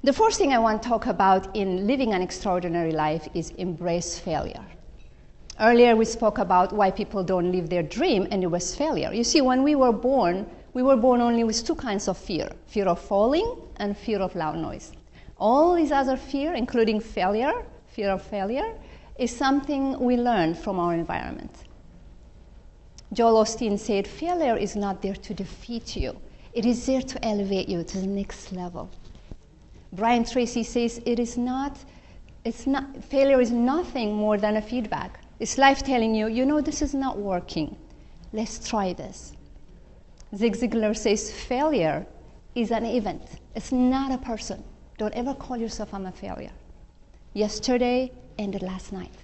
The first thing I want to talk about in living an extraordinary life is embrace failure. Earlier we spoke about why people don't live their dream, and it was failure. You see, when we were born only with two kinds of fear: fear of falling and fear of loud noise. All these other fear, including failure, fear of failure, is something we learn from our environment. Joel Osteen said, failure is not there to defeat you. It is there to elevate you to the next level. Brian Tracy says, failure is nothing more than a feedback. It's life telling you, you know, this is not working. Let's try this. Zig Ziglar says, failure is an event. It's not a person. Don't ever call yourself, I'm a failure. Yesterday ended last night.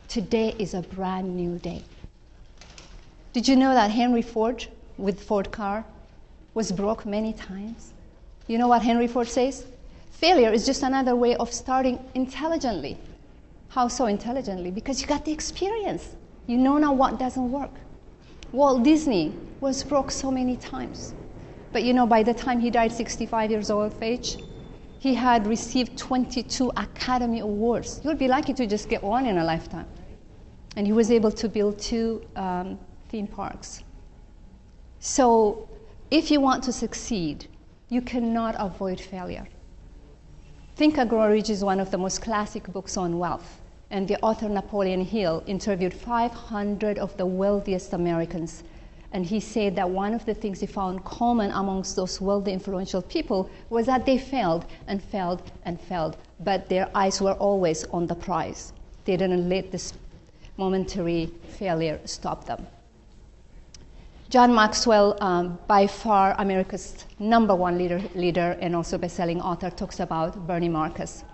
Today is a brand new day. Did you know that Henry Ford, with Ford car, was broke many times? You know what Henry Ford says? Failure is just another way of starting intelligently. How so intelligently? Because you got the experience. You know now what doesn't work. Walt Disney was broke so many times. But you know, by the time he died 65 years old of age, he had received 22 Academy Awards. You'll be lucky to just get one in a lifetime. And he was able to build 2 theme parks. So if you want to succeed, you cannot avoid failure. Think and Grow Rich is one of the most classic books on wealth. And the author, Napoleon Hill, interviewed 500 of the wealthiest Americans. And he said that one of the things he found common amongst those wealthy, influential people was that they failed and failed and failed, but their eyes were always on the prize. They didn't let this momentary failure stop them. John Maxwell, by far America's #1 leader and also best-selling author, talks about Bernie Marcus.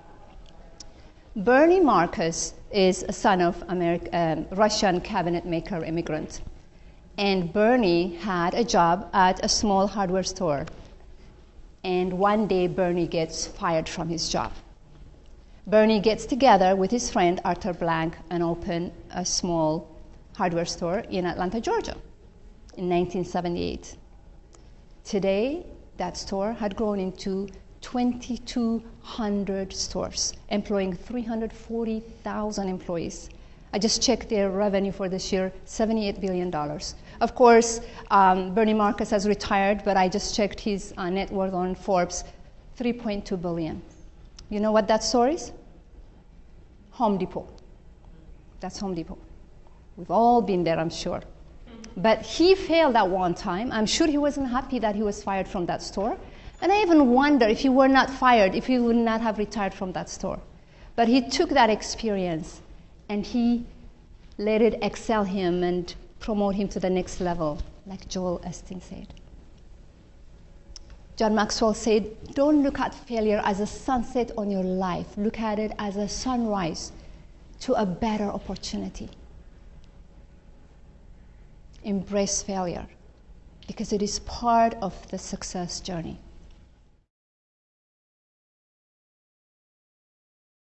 Bernie Marcus is a son of Russian cabinet maker immigrant. And Bernie had a job at a small hardware store. And one day, Bernie gets fired from his job. Bernie gets together with his friend, Arthur Blank, and open a small hardware store in Atlanta, Georgia in 1978. Today, that store had grown into 2,200 stores, employing 340,000 employees. I just checked their revenue for this year, $78 billion. Of course, Bernie Marcus has retired, but I just checked his net worth on Forbes, $3.2 billion. You know what that store is? Home Depot. That's Home Depot. We've all been there, I'm sure. But he failed at one time. I'm sure he wasn't happy that he was fired from that store. And I even wonder if he were not fired, if he would not have retired from that store. But he took that experience and he let it excel him and promote him to the next level, like Joel Osteen said. John Maxwell said, don't look at failure as a sunset on your life. Look at it as a sunrise to a better opportunity. Embrace failure because it is part of the success journey.